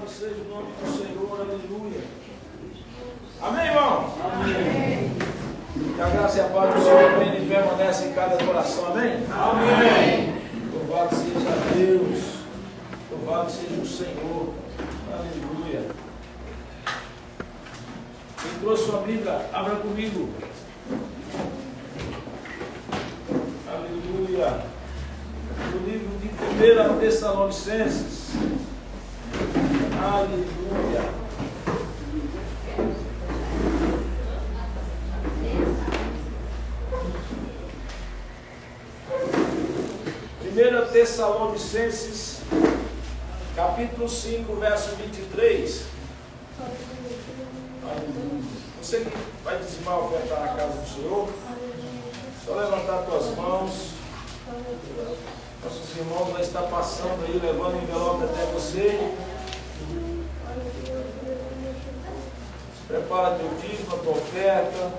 seja o nome do Senhor, aleluia. Amém, irmão? Amém. Que a graça e a paz do Senhor reine e permanece em cada coração, amém? Amém. Louvado seja Deus, louvado seja o Senhor, aleluia. Quem trouxe sua Bíblia, abra comigo. Aleluia. No livro de 1 Tessalonicenses. Aleluia. Primeira Tessalonicenses, capítulo 5, verso 23. Aleluia. Você que vai dizimar a oferta na casa do Senhor, só levantar tuas mãos. Nossos irmãos vai estar passando aí, levando o envelope até você. Prepara teu dízimo, a tua oferta.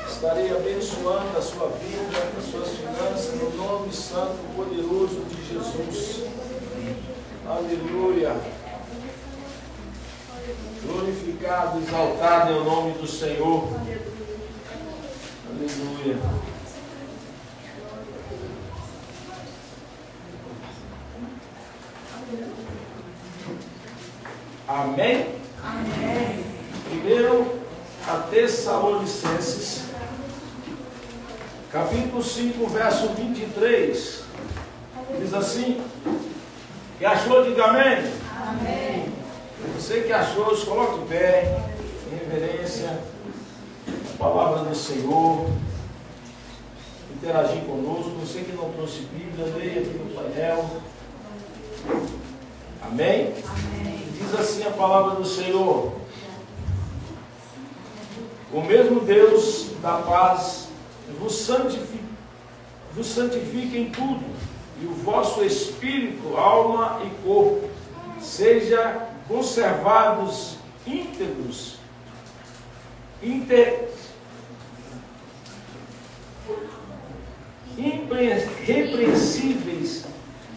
Estarei abençoando a sua vida, as suas finanças, no nome santo e poderoso de Jesus. Aleluia. Glorificado, exaltado é o nome do Senhor. Aleluia. Amém? Amém. Primeiro a Tessalonicenses, capítulo 5, verso 23. Diz assim: que achou, diga amém. Amém. Você que achou, se coloque em pé, em reverência à palavra do Senhor, interagir conosco. Você que não trouxe Bíblia, leia aqui no painel. Amém? Amém. Diz assim a palavra do Senhor: o mesmo Deus da paz vos santifique em tudo, e o vosso espírito, alma e corpo seja conservados íntegros, irrepreensíveis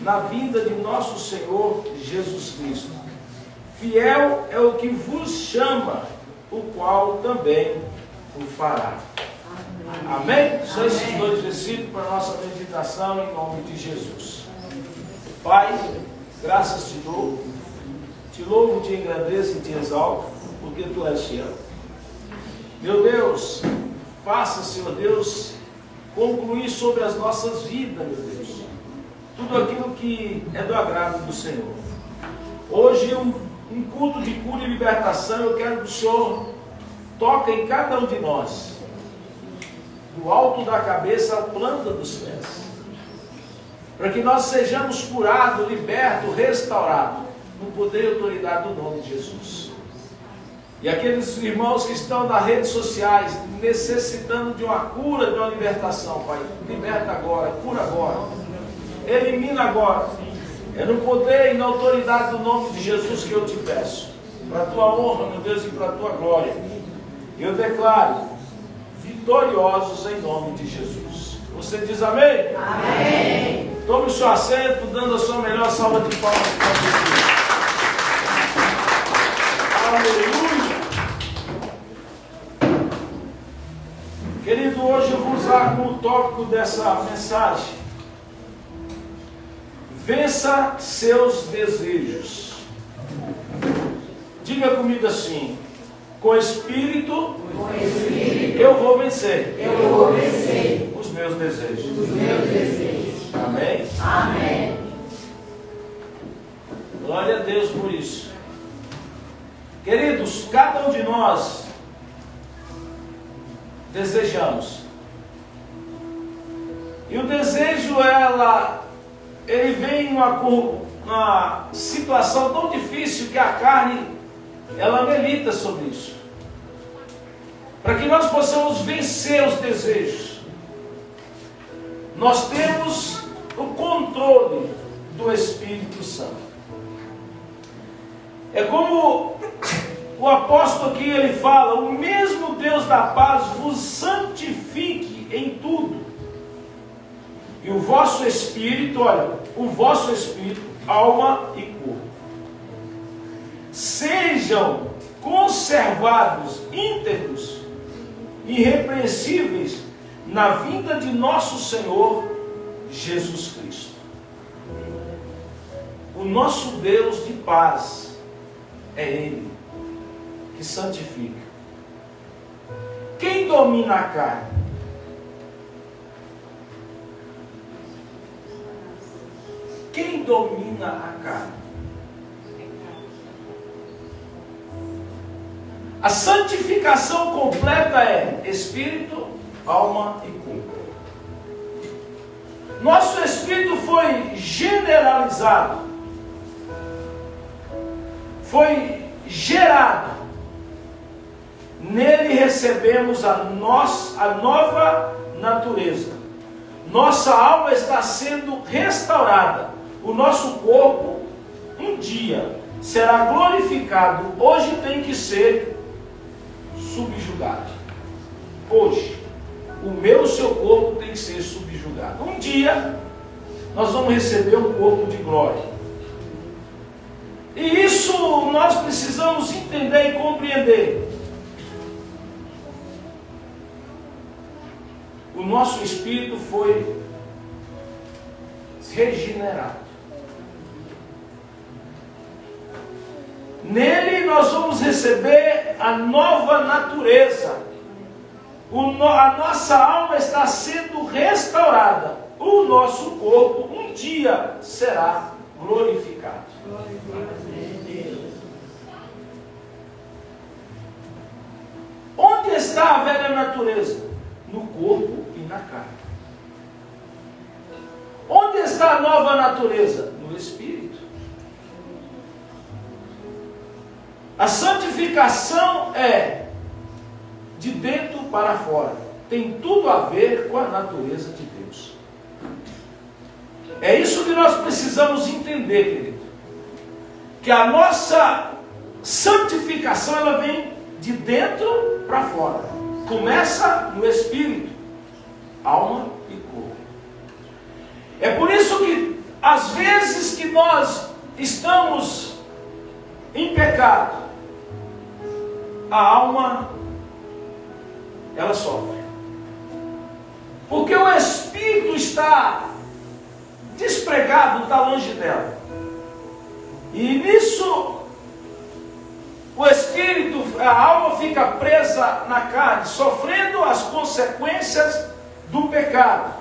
na vinda de nosso Senhor Jesus Cristo. Fiel é o que vos chama, o qual também o fará. Amém? Só esses dois versículos para a nossa meditação em nome de Jesus. Pai, graças te dou, te louvo, te engrandeço e te exalto, porque tu és fiel. Meu Deus, faça, Senhor Deus, concluir sobre as nossas vidas, meu Deus, tudo aquilo que é do agrado do Senhor. Hoje um culto de cura e libertação. Eu quero que o Senhor toque em cada um de nós, do alto da cabeça à planta dos pés, para que nós sejamos curados, libertos, restaurados, no poder e autoridade do nome de Jesus. E aqueles irmãos que estão nas redes sociais, necessitando de uma cura, de uma libertação, Pai, liberta agora, cura agora, elimina agora. É no poder e na autoridade do nome de Jesus que eu te peço, para a tua honra, meu Deus, e para a tua glória. Eu declaro vitoriosos em nome de Jesus. Você diz amém? Amém. Tome o seu assento, dando a sua melhor salva de palmas para Jesus. Aleluia. Querido, hoje eu vou usar como tópico dessa mensagem: vença seus desejos. Diga comigo assim: com espírito, eu vou vencer. Eu vou vencer os meus desejos. Os meus desejos. Amém? Amém. Glória a Deus por isso. Queridos, cada um de nós desejamos. E o desejo, ele vem em uma situação tão difícil que a carne, ela milita sobre isso. Para que nós possamos vencer os desejos, nós temos o controle do Espírito Santo. É como o apóstolo aqui, ele fala: o mesmo Deus da paz vos santifique em tudo. E o vosso espírito, olha, o vosso espírito, alma e corpo sejam conservados íntegros, irrepreensíveis, na vinda de nosso Senhor Jesus Cristo. O nosso Deus de paz é Ele que santifica. Quem domina a carne? Quem domina a carne? A santificação completa é espírito, alma e corpo. Nosso espírito foi generalizado, foi gerado. Nele recebemos a nova natureza. Nossa alma está sendo restaurada. O nosso corpo, um dia, será glorificado. Hoje tem que ser subjugado. Hoje, o meu e o seu corpo tem que ser subjugado. Um dia, nós vamos receber um corpo de glória. E isso nós precisamos entender e compreender. O nosso espírito foi regenerado. Nele nós vamos receber a nova natureza. A nossa alma está sendo restaurada. O nosso corpo um dia será glorificado. Onde está a velha natureza? No corpo e na carne. Onde está a nova natureza? No espírito. A santificação é de dentro para fora. Tem tudo a ver com a natureza de Deus. É isso que nós precisamos entender, querido. Que a nossa santificação, ela vem de dentro para fora. Começa no espírito, alma e corpo. É por isso que, às vezes que nós estamos em pecado, a alma, ela sofre. Porque o espírito está despregado, está longe dela. E nisso, o espírito, a alma fica presa na carne, sofrendo as consequências do pecado.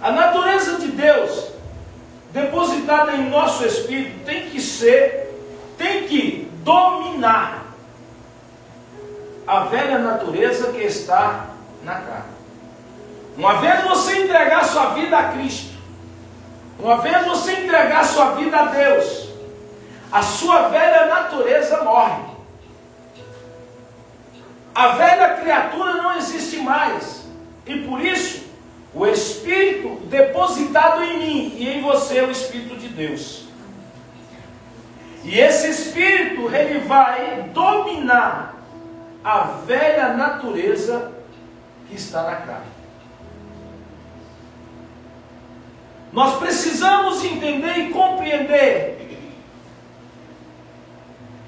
A natureza de Deus, depositada em nosso espírito, tem que dominar a velha natureza que está na carne. Uma vez você entregar sua vida a Cristo, uma vez você entregar sua vida a Deus, a sua velha natureza morre. A velha criatura não existe mais. E por isso, o Espírito depositado em mim e em você é o Espírito de Deus. E esse Espírito, ele vai dominar a velha natureza que está na carne. Nós precisamos entender e compreender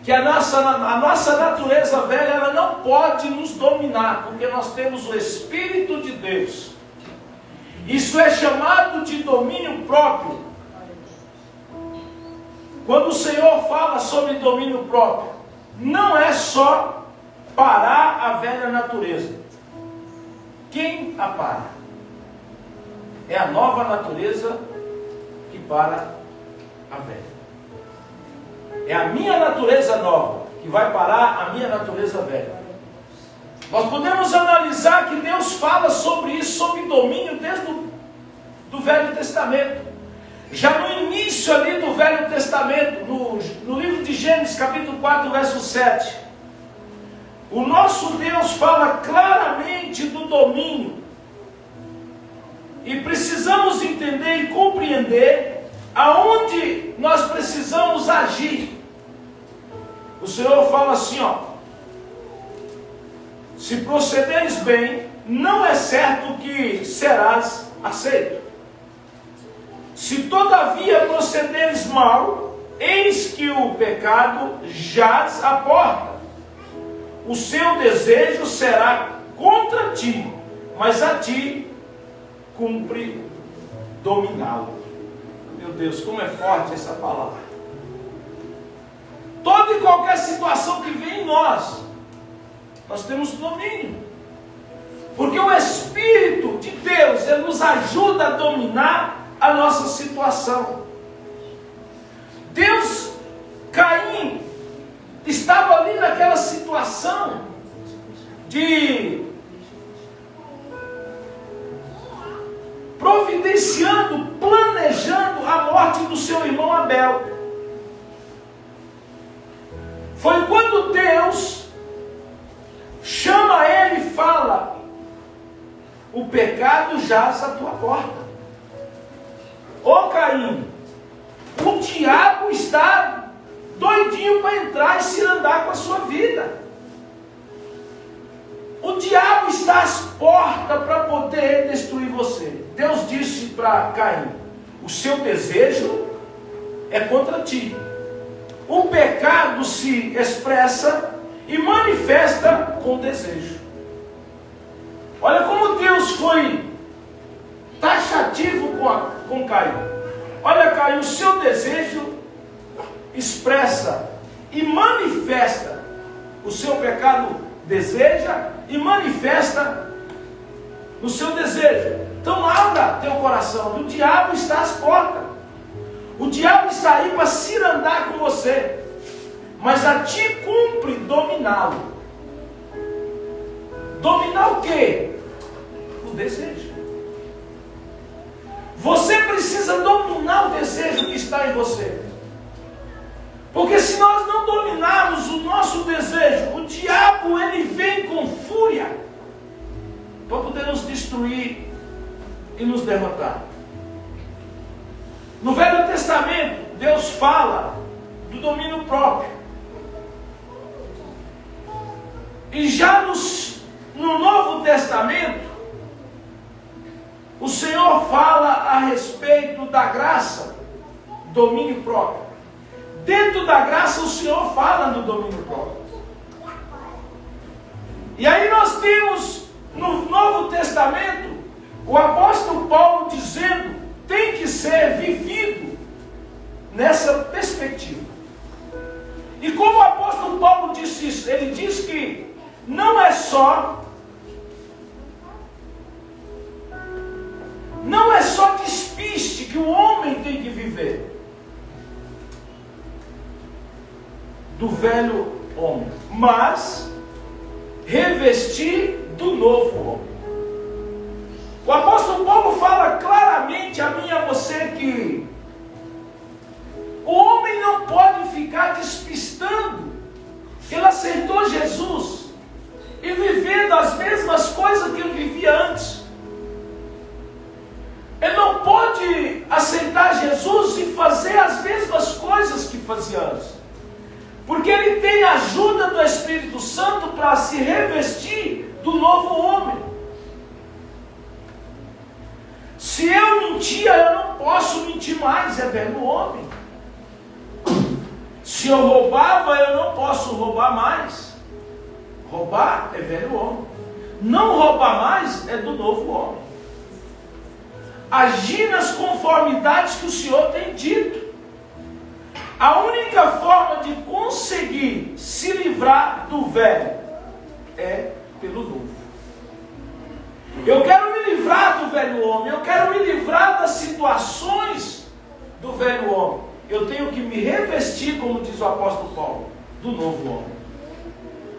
que a nossa natureza velha, ela não pode nos dominar, porque nós temos o Espírito de Deus. Isso é chamado de domínio próprio. Quando o Senhor fala sobre domínio próprio, não é só parar a velha natureza. Quem a para? É a nova natureza que para a velha. É a minha natureza nova que vai parar a minha natureza velha. Nós podemos analisar que Deus fala sobre isso, sobre domínio, desde do Velho Testamento. Já no início ali do Velho Testamento, no livro de Gênesis, capítulo 4, verso 7, o nosso Deus fala claramente do domínio. E precisamos entender e compreender aonde nós precisamos agir. O Senhor fala assim, se procederes bem, não é certo que serás aceito. Se todavia procederes mal, eis que o pecado jaz à porta. O seu desejo será contra ti, mas a ti cumpre dominá-lo. Meu Deus, como é forte essa palavra. Toda e qualquer situação que vem em nós temos domínio. Porque o Espírito de Deus, Ele nos ajuda a dominar a nossa situação. Caim estava ali naquela situação de providenciando, planejando a morte do seu irmão Abel. Foi quando Deus chama ele e fala: o pecado jaz à tua porta. Ô Caim, o diabo está doidinho para entrar e se andar com a sua vida. O diabo está às portas para poder destruir você. Deus disse para Caim: o seu desejo é contra ti. O pecado se expressa e manifesta com desejo. Olha como Deus foi taxativo com Caim. Olha, Caim, o seu desejo expressa e manifesta. O seu pecado deseja e manifesta no seu desejo. Então abra teu coração. O diabo está às portas. O diabo está aí para cirandar com você. Mas a ti cumpre dominá-lo. Dominar o quê? O desejo. Você precisa dominar o desejo que está em você. Porque se nós não dominarmos o nosso desejo, o diabo ele vem com fúria para poder nos destruir e nos derrotar. No Velho Testamento, Deus fala do domínio próprio. E já no Novo Testamento, o Senhor fala a respeito da graça, domínio próprio. Dentro da graça, o Senhor fala do domínio próprio. E aí nós temos no Novo Testamento o apóstolo Paulo dizendo: tem que ser vivido nessa perspectiva. E como o apóstolo Paulo disse isso, ele diz que não é só despiste que o homem tem que viver do velho homem, mas revestir do novo homem. O apóstolo Paulo fala claramente a mim e a você que o homem não pode ficar despistando. Ele aceitou Jesus e vivendo as mesmas coisas que ele vivia antes. Ele não pode aceitar Jesus e fazer as mesmas coisas que fazia antes. Porque ele tem a ajuda do Espírito Santo para se revestir do novo homem. Se eu mentia, eu não posso mentir mais, é velho homem. Se eu roubava, eu não posso roubar mais. Roubar é velho homem. Não roubar mais é do novo homem. Agir nas conformidades que o Senhor tem dito. A única forma de conseguir se livrar do velho é pelo novo. Eu quero me livrar do velho homem. Eu quero me livrar das situações do velho homem. Eu tenho que me revestir, como diz o apóstolo Paulo, do novo homem.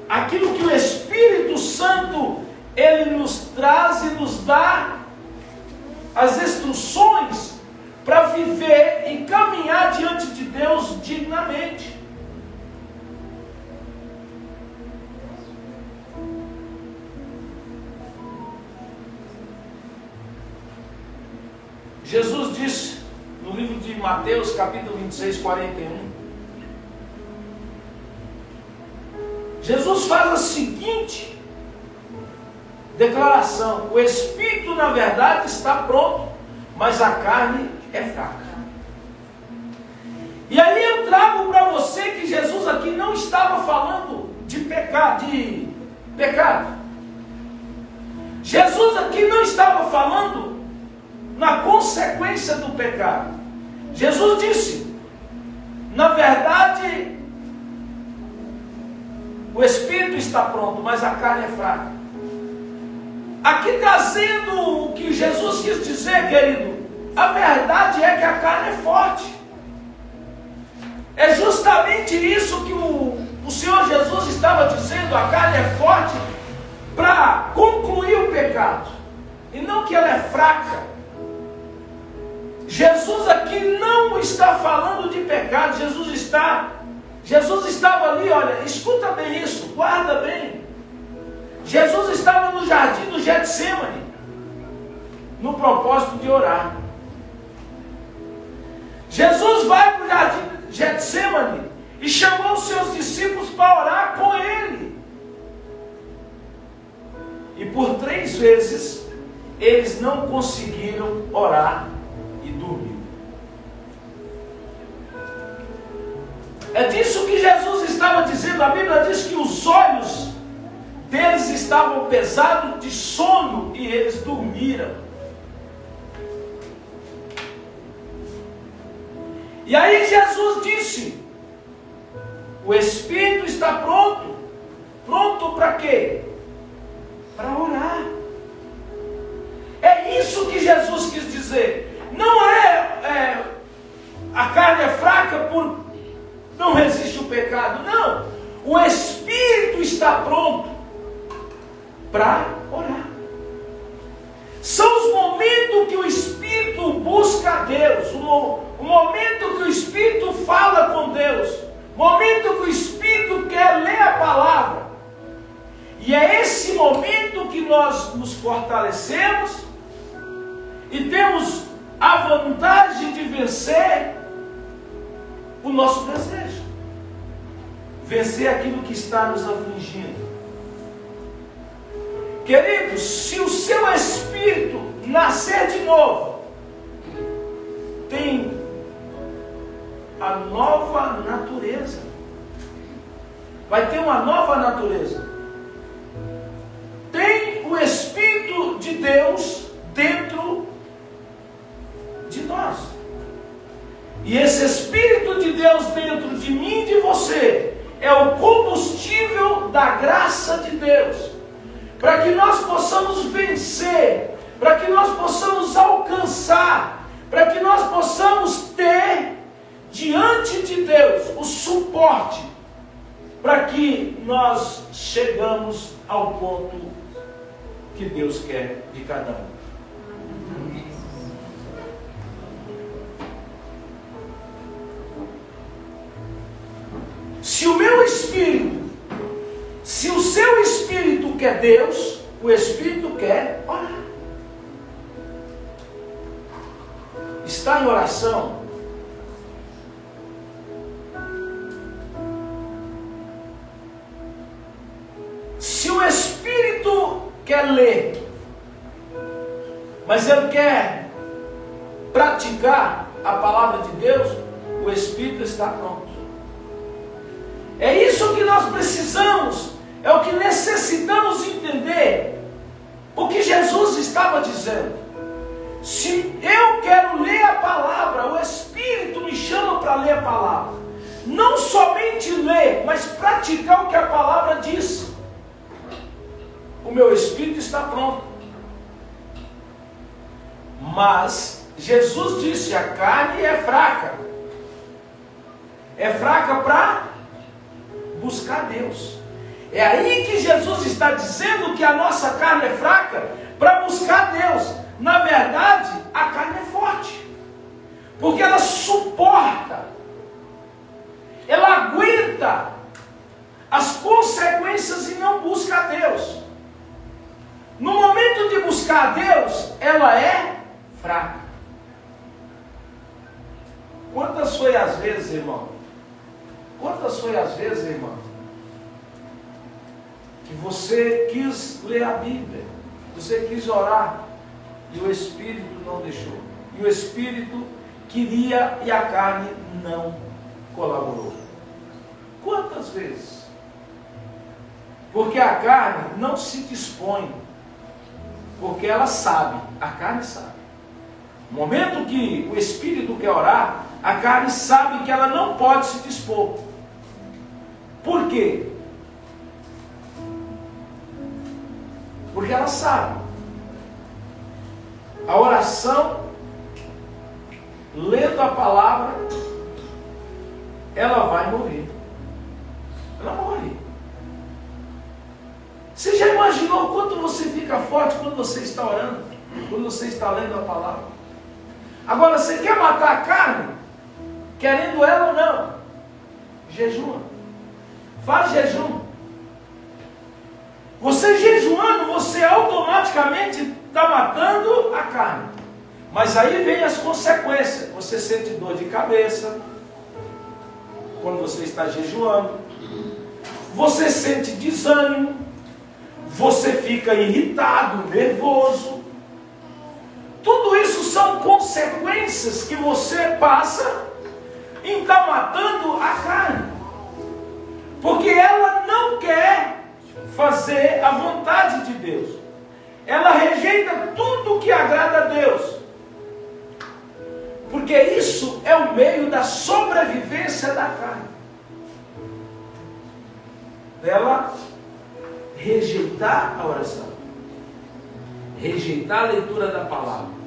Aquilo que o Espírito Santo ele nos traz e nos dá as instruções para viver e caminhar diante de Deus dignamente. Jesus disse no livro de Mateus, capítulo 26, 41. Jesus faz a seguinte declaração: o Espírito na verdade está pronto, mas a carne é fraca. E aí eu trago para você que Jesus aqui não estava falando de pecado. Jesus aqui não estava falando na consequência do pecado. Jesus disse, na verdade, o espírito está pronto, mas a carne é fraca. Aqui trazendo o que Jesus quis dizer, querido, a verdade é que a carne é forte. É justamente isso que o Senhor Jesus estava dizendo, a carne é forte para concluir o pecado, e não que ela é fraca. Jesus aqui não está falando de pecado, Jesus estava ali, olha, escuta bem isso, guarda bem. Jesus estava no jardim do Getsemane, no propósito de orar. Jesus vai para o jardim do Getsemane e chamou os seus discípulos para orar com ele. E por 3 vezes eles não conseguiram orar e dormir. É disso que Jesus estava dizendo. A Bíblia diz que os olhos deles estavam pesados de sono e eles dormiram. E aí Jesus disse, o Espírito está pronto. Pronto para quê? Para orar. É isso que Jesus quis dizer. Não é a carne é fraca por não resiste o pecado. Não. O Espírito está pronto para orar. São os momentos que o Espírito busca a Deus. O momento que o Espírito fala com Deus. O momento que o Espírito quer ler a palavra. E é esse momento que nós nos fortalecemos e temos a vantagem de vencer o nosso desejo. Vencer aquilo que está nos afligindo. Queridos, se o seu espírito nascer de novo, tem a nova natureza. Vai ter uma nova natureza. Tem o Espírito de Deus dentro de nós. E esse Espírito de Deus dentro de mim e de você é o combustível da graça de Deus, para que nós possamos vencer, para que nós possamos alcançar, para que nós possamos ter diante de Deus o suporte, para que nós chegamos ao ponto que Deus quer de cada um. Se o meu espírito, se o seu espírito quer Deus, o espírito quer orar. Está em oração. Se o espírito quer ler, mas ele quer praticar a palavra de Deus, o espírito está pronto. É isso que nós precisamos, é o que necessitamos entender. O que Jesus estava dizendo. Se eu quero ler a palavra, o Espírito me chama para ler a palavra. Não somente ler, mas praticar o que a palavra diz. O meu espírito está pronto. Mas Jesus disse, a carne é fraca. É fraca para buscar Deus. É aí que Jesus está dizendo que a nossa carne é fraca para buscar Deus. Na verdade, a carne é forte, porque ela suporta, ela aguenta as consequências e não busca a Deus. No momento de buscar a Deus, ela é fraca. Quantas foi as vezes, irmão? Quantas foi as vezes, irmão, que você quis ler a Bíblia, você quis orar, e o Espírito não deixou. E o Espírito queria e a carne não colaborou? Quantas vezes? Porque a carne não se dispõe, porque ela sabe, a carne sabe. No momento que o Espírito quer orar, a carne sabe que ela não pode se dispor. Por quê? Porque ela sabe. A oração, lendo a palavra, ela vai morrer. Ela morre. Você já imaginou quanto você fica forte quando você está orando? Quando você está lendo a palavra? Agora, você quer matar a carne? Querendo ela ou não? Jejua. Faz jejum. Você jejuando, você automaticamente está matando a carne. Mas aí vem as consequências. Você sente dor de cabeça quando você está jejuando. Você sente desânimo. Você fica irritado, nervoso. Tudo isso são consequências que você passa em estar matando a carne. Porque ela não quer fazer a vontade de Deus. Ela rejeita tudo que agrada a Deus. Porque isso é o meio da sobrevivência da carne. Ela rejeitar a oração. Rejeitar a leitura da palavra.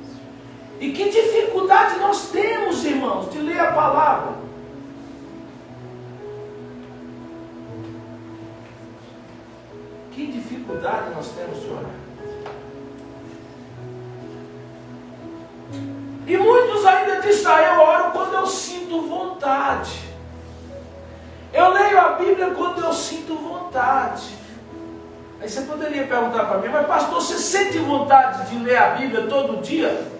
E que dificuldade nós temos, irmãos, de ler a palavra. Que dificuldade nós temos de orar. E muitos ainda dizem, eu oro quando eu sinto vontade. Eu leio a Bíblia quando eu sinto vontade. Aí você poderia perguntar para mim, mas pastor, você sente vontade de ler a Bíblia todo dia?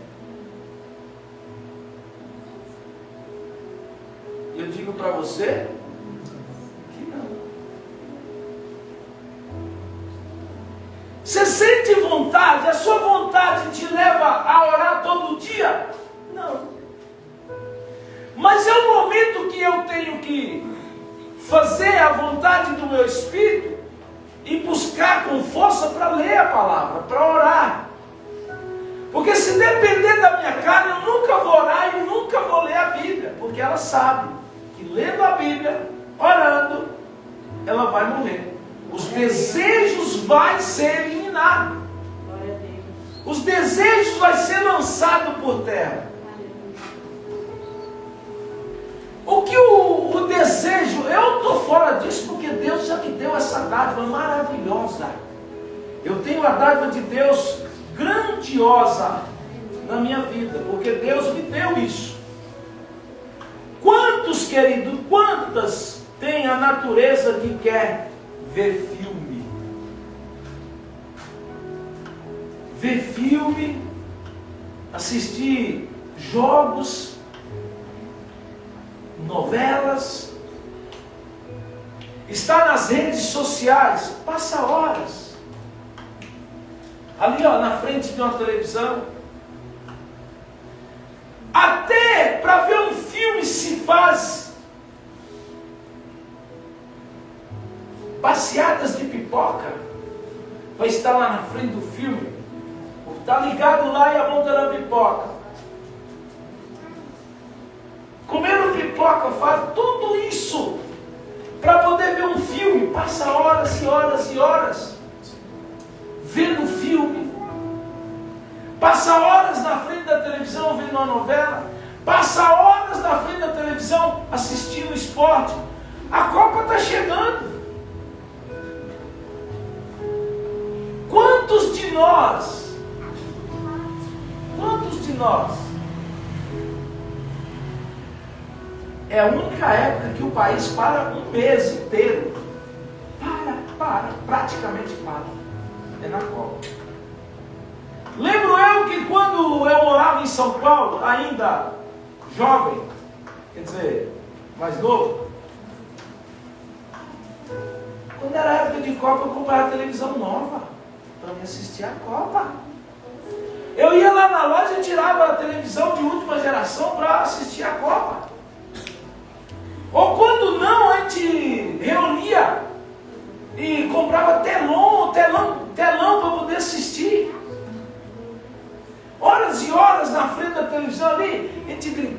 Eu digo para você que não. Você sente vontade? A sua vontade te leva a orar todo dia? Não. Mas é o momento que eu tenho que fazer a vontade do meu espírito e buscar com força para ler a palavra, para orar. Porque se depender da minha carne, eu nunca vou orar e nunca vou ler a Bíblia. Porque ela sabe que lendo a Bíblia, orando, ela vai morrer. Os desejos vão ser eliminados. Os desejos vão ser lançados por terra. O que o desejo, eu estou fora disso porque Deus já me deu essa dádiva maravilhosa. Eu tenho a dádiva de Deus grandiosa na minha vida, porque Deus me deu isso. Quantos, querido, quantas têm a natureza de quer ver filme? Ver filme, assistir jogos, novelas, está nas redes sociais, passa horas ali na frente de uma televisão. Até para ver um filme se faz passeadas de pipoca, vai estar lá na frente do filme, está ligado lá e a mão está na pipoca, comendo pipoca, faz tudo isso para poder ver um filme, passa horas e horas e horas vendo filme, passa horas na frente da televisão vendo uma novela, passa horas na frente da televisão assistindo esporte. A Copa está chegando. Quantos de nós é a única época que o país para um mês inteiro, praticamente para, é na Copa. Lembro eu que quando eu morava em São Paulo, ainda jovem, quer dizer, mais novo, quando era época de Copa, eu comprava televisão nova para me assistir a Copa. Eu ia lá na loja e tirava a televisão de última geração para assistir a Copa. Ou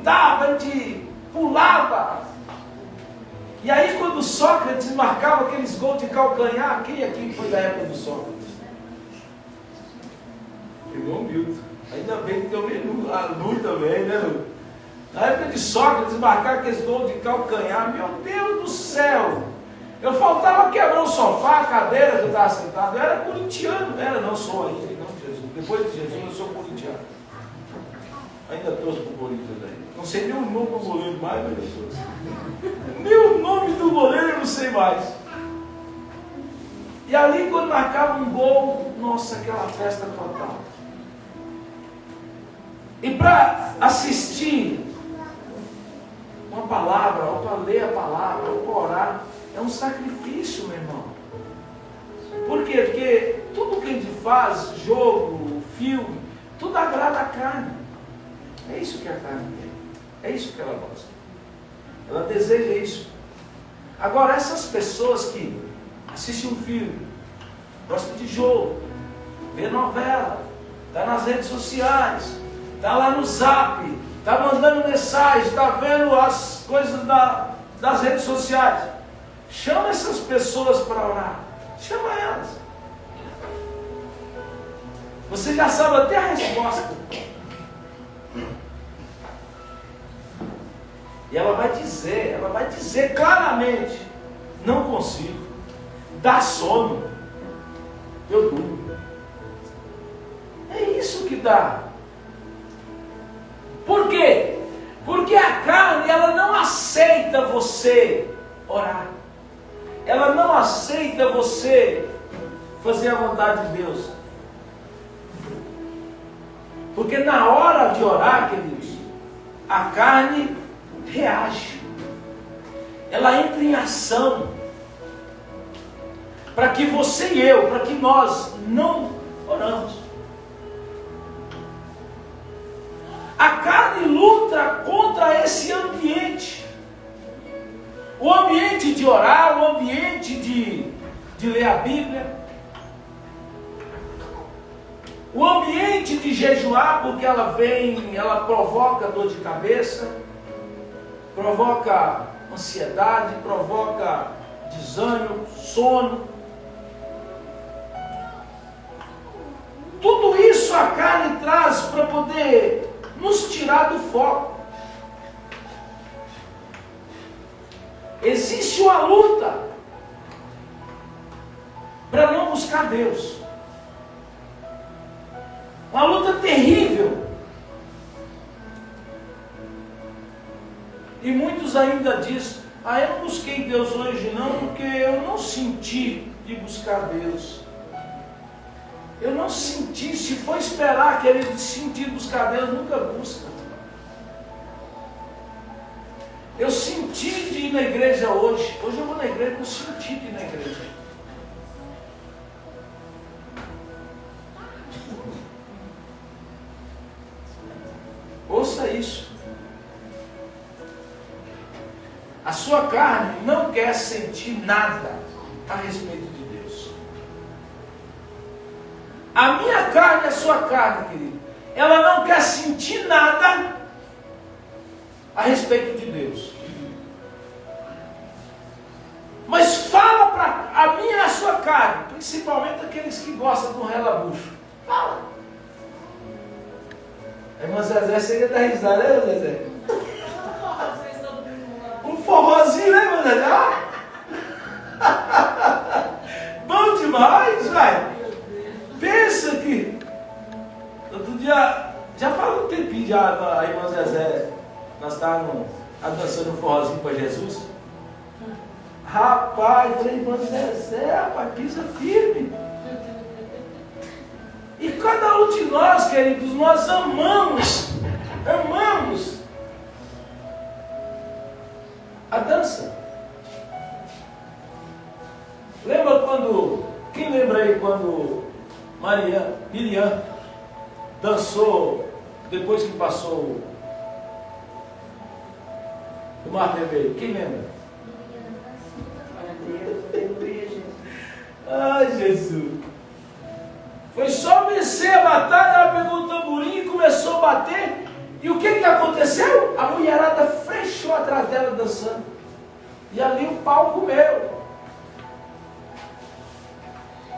gritava, a gente pulava. E aí quando Sócrates marcava aqueles gols de calcanhar, quem aqui foi da época do Sócrates? Irmão Milton. Ainda bem que tem o Lu também, né, Lu? Na época de Sócrates, marcar aqueles gols de calcanhar, meu Deus do céu! Eu faltava quebrar o sofá, a cadeira que eu estava sentado. Eu era corintiano, não sou ainda, em nome de Jesus. Depois de Jesus, eu sou corintiano. Ainda torço para o Corinthians aí. Não sei nem o nome do goleiro mais, mas eu torço. Nem o nome do goleiro eu não sei mais. E ali, quando marcava um gol, nossa, aquela festa total. E para assistir uma palavra, ou para ler a palavra, ou para orar, é um sacrifício, meu irmão. Por quê? Porque tudo que a gente faz, jogo, filme, tudo agrada a carne. É isso que a carne quer. É isso que ela gosta. Ela deseja isso. Agora, essas pessoas que assistem um filme, gostam de jogo, vê novela, está nas redes sociais, está lá no Zap, está mandando mensagem, está vendo as coisas das redes sociais. Chama essas pessoas para orar. Chama elas. Você já sabe até a resposta. E ela vai dizer claramente: não consigo, dá sono, eu durmo. É isso que dá. Por quê? Porque a carne, ela não aceita você orar. Ela não aceita você fazer a vontade de Deus. Porque na hora de orar, queridos, a carne reage. Ela entra em ação. Para que você e eu, para que nós não oramos. A carne luta contra esse ambiente. O ambiente de orar, o ambiente de ler a Bíblia. O ambiente de jejuar, porque ela provoca dor de cabeça, provoca ansiedade, provoca desânimo, sono. Tudo isso a carne traz para poder nos tirar do foco. Existe uma luta para não buscar Deus. Uma luta terrível. E muitos ainda dizem: eu não busquei Deus hoje não, porque eu não senti de buscar Deus. Eu não senti. Se for esperar que ele sentir buscar Deus, nunca busca. Eu senti de ir na igreja hoje. Hoje eu vou na igreja, eu senti de ir na igreja. Ouça isso. A sua carne não quer sentir nada a respeito de Deus. A minha carne e a sua carne, querido, ela não quer sentir nada a respeito de Deus. Mas fala para a minha e a sua carne, principalmente aqueles que gostam de um relabucho. Fala. Irmã Zezé, você ia dar risada, né, Zezé? Um forrozinho, né, irmã Zezé? Bom demais, velho. Pensa que outro dia, já faz um tempinho já, a irmã Zezé, nós estávamos dançando um forrozinho para Jesus. Rapaz, eu falei: irmã Zezé, rapaz, pisa firme. E cada um de nós, queridos, nós amamos a dança. Lembra quando, quem lembra aí quando Miriam dançou depois que passou o Mar Vermelho? Quem lembra? Ai, Jesus! Foi só vencer a batalha, ela pegou o tamborim e começou a bater. E o que aconteceu? A mulherada fechou atrás dela dançando. E ali o pau comeu.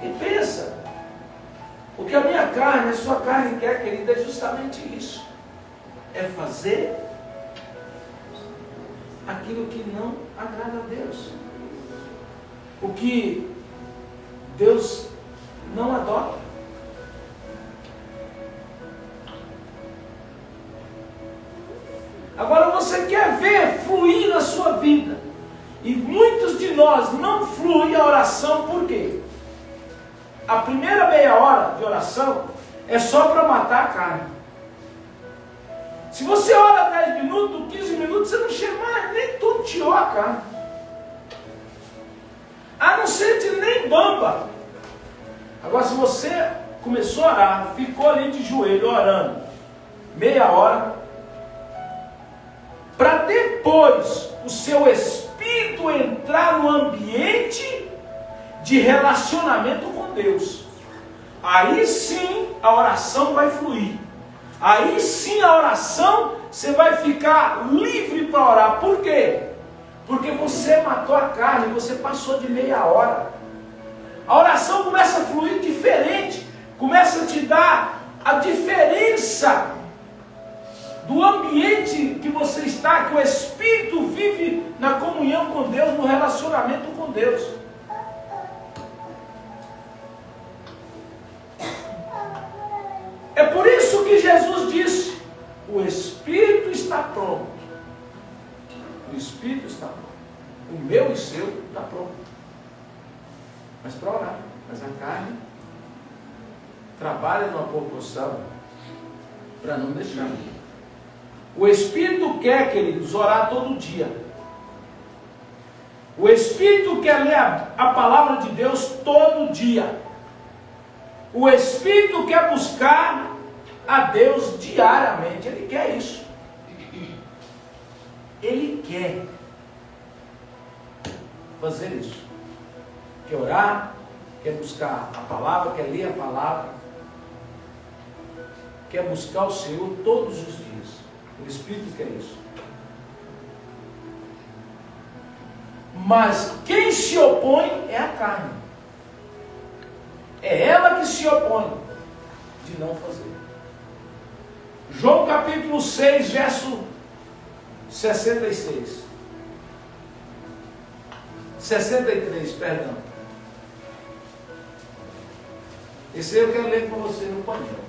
E pensa, o que a minha carne, a sua carne quer, querida, é justamente isso. É fazer aquilo que não agrada a Deus. O que Deus não adora. Agora você quer ver fluir na sua vida. E muitos de nós não fluem a oração, por quê? A primeira meia hora de oração é só para matar a carne. Se você ora 10 minutos, 15 minutos, você não chega mais, nem tonteou a carne. A não ser de nem bamba. Agora, se você começou a orar, ficou ali de joelho orando, meia hora, para depois o seu espírito entrar no ambiente de relacionamento com Deus. Aí sim a oração vai fluir. Aí sim a oração, você vai ficar livre para orar. Por quê? Porque você matou a carne, você passou de meia hora. A oração começa a fluir diferente, começa a te dar a diferença do ambiente que você está, que o Espírito vive na comunhão com Deus, no relacionamento com Deus. É por isso que Jesus disse: o Espírito está pronto. O Espírito está pronto. O meu e seu está pronto. Mas para orar. Mas a carne trabalha numa proporção para não deixar. O Espírito quer, queridos, orar todo dia. O Espírito quer ler a palavra de Deus todo dia. O Espírito quer buscar a Deus diariamente. Ele quer isso. Ele quer fazer isso. Quer orar, quer buscar a palavra, quer ler a palavra, quer buscar o Senhor todos os dias. O Espírito quer isso. Mas quem se opõe é a carne. É ela que se opõe de não fazer. João capítulo 6, verso 63. 63, perdão. Esse eu quero ler com você no painel.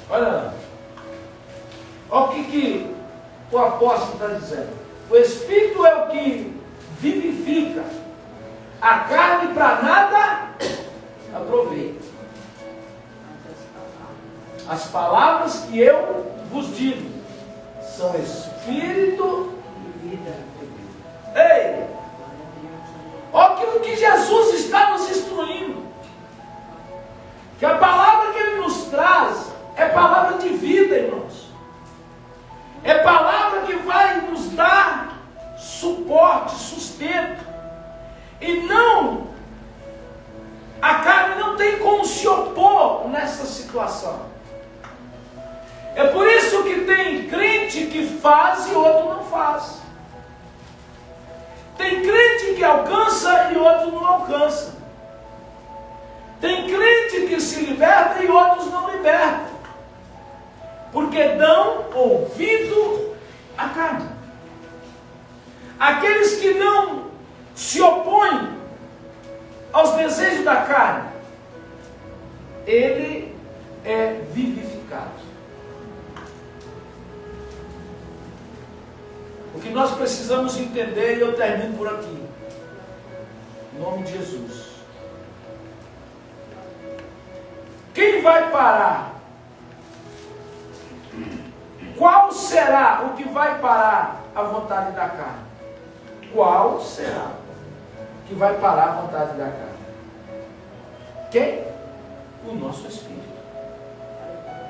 Olha o que o apóstolo está dizendo. O Espírito é o que vivifica. A carne para nada aproveita. As palavras que eu vos digo são Espírito e vida. Ei! Olha o que Jesus está nos instruindo. Que a palavra que Ele nos traz é palavra de vida, irmãos. É palavra que vai nos dar suporte, sustento. E não, a carne não tem como se opor nessa situação. É por isso que tem crente que faz e outro não faz. Tem crente que alcança e outro não alcança. Tem crente que se liberta e outros não libertam. Porque dão ouvido à carne. Aqueles que não se opõem aos desejos da carne, ele é vivificado. O que nós precisamos entender, e eu termino por aqui, em nome de Jesus. Quem vai parar? Qual será o que vai parar a vontade da carne? Qual será o que vai parar a vontade da carne? Quem? O nosso Espírito.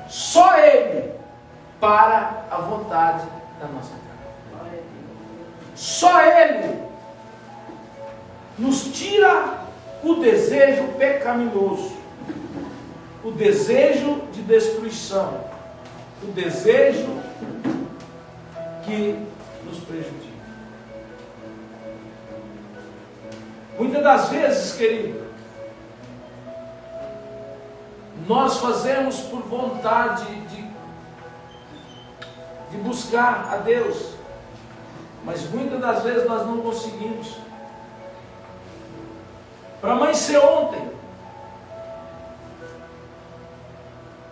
Só Ele para a vontade da nossa carne. Só Ele nos tira o desejo pecaminoso, o desejo de destruição, o desejo que nos prejudica. Muitas das vezes, querido, nós fazemos por vontade de buscar a Deus, mas muitas das vezes nós não conseguimos. Para amanhecer ontem,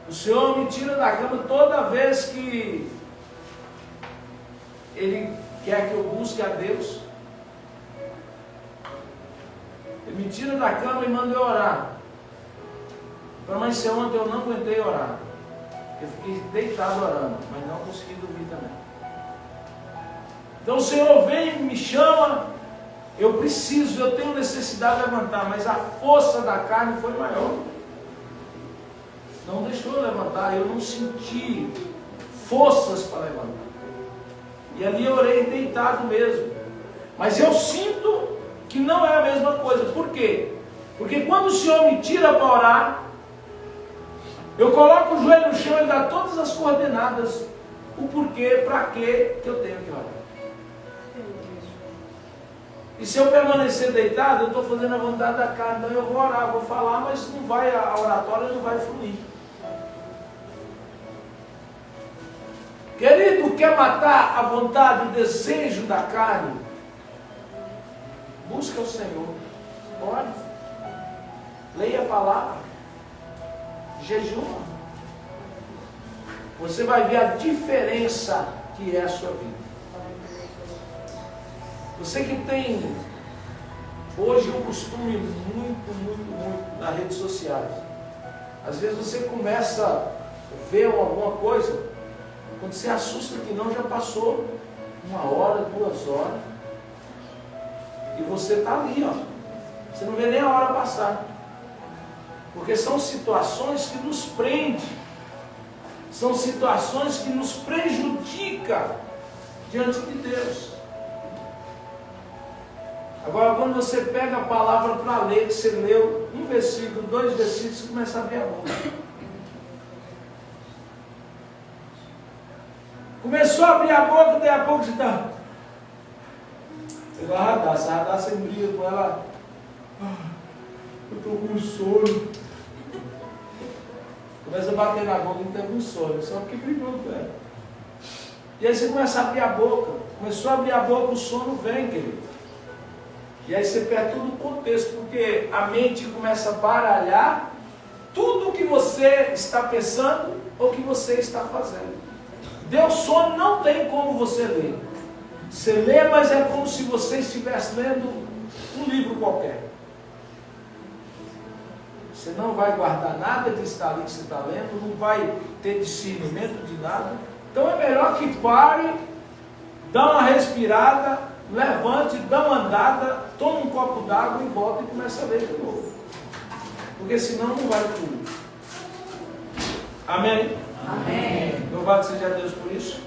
o Senhor me tira da cama toda vez que Ele quer que eu busque a Deus. Ele me tira da cama e manda eu orar. Para amanhecer ontem eu não aguentei orar. Eu fiquei deitado orando, mas não consegui dormir também. Então o Senhor vem, me chama, eu tenho necessidade de levantar, mas a força da carne foi maior. Não deixou eu levantar, eu não senti forças para levantar. E ali eu orei deitado mesmo. Mas eu sinto que não é a mesma coisa. Por quê? Porque quando o Senhor me tira para orar, eu coloco o joelho no chão e dá todas as coordenadas, o porquê, para quê que eu tenho que orar. E se eu permanecer deitado, eu estou fazendo a vontade da carne. Então eu vou orar, vou falar, mas não vai, a oratória não vai fluir. Querido, quer matar a vontade, o desejo da carne? Busca o Senhor. Ore. Leia a palavra. Jejuma. Você vai ver a diferença que é a sua vida. Você que tem hoje um costume muito nas redes sociais. Às vezes você começa a ver alguma coisa, quando você assusta que não, já passou 1 hora, 2 horas. E você está ali, ó. Você não vê nem a hora passar. Porque são situações que nos prendem. São situações que nos prejudicam diante de Deus. Agora, quando você pega a palavra para ler, que você leu 1 versículo, 2 versículos, você começa a abrir a boca. Começou a abrir a boca, daí a pouco você está... Ela radar, você briga com ela. Eu estou com sono. Começa a bater na boca, não tem com sono, só porque brigou com ela. E aí você começa a abrir a boca. Começou a abrir a boca, o sono vem, querido. E aí você perde todo o contexto, porque a mente começa a baralhar tudo o que você está pensando ou o que você está fazendo. Deu sono, não tem como você ler. Você lê, mas é como se você estivesse lendo um livro qualquer. Você não vai guardar nada que está ali que você está lendo, não vai ter discernimento de nada. Então é melhor que pare, dá uma respirada, levante, dá uma andada, toma um copo d'água e volta e começa a ler de novo. Porque senão não vai fluir. Amém? Amém. Louvado seja Deus por isso.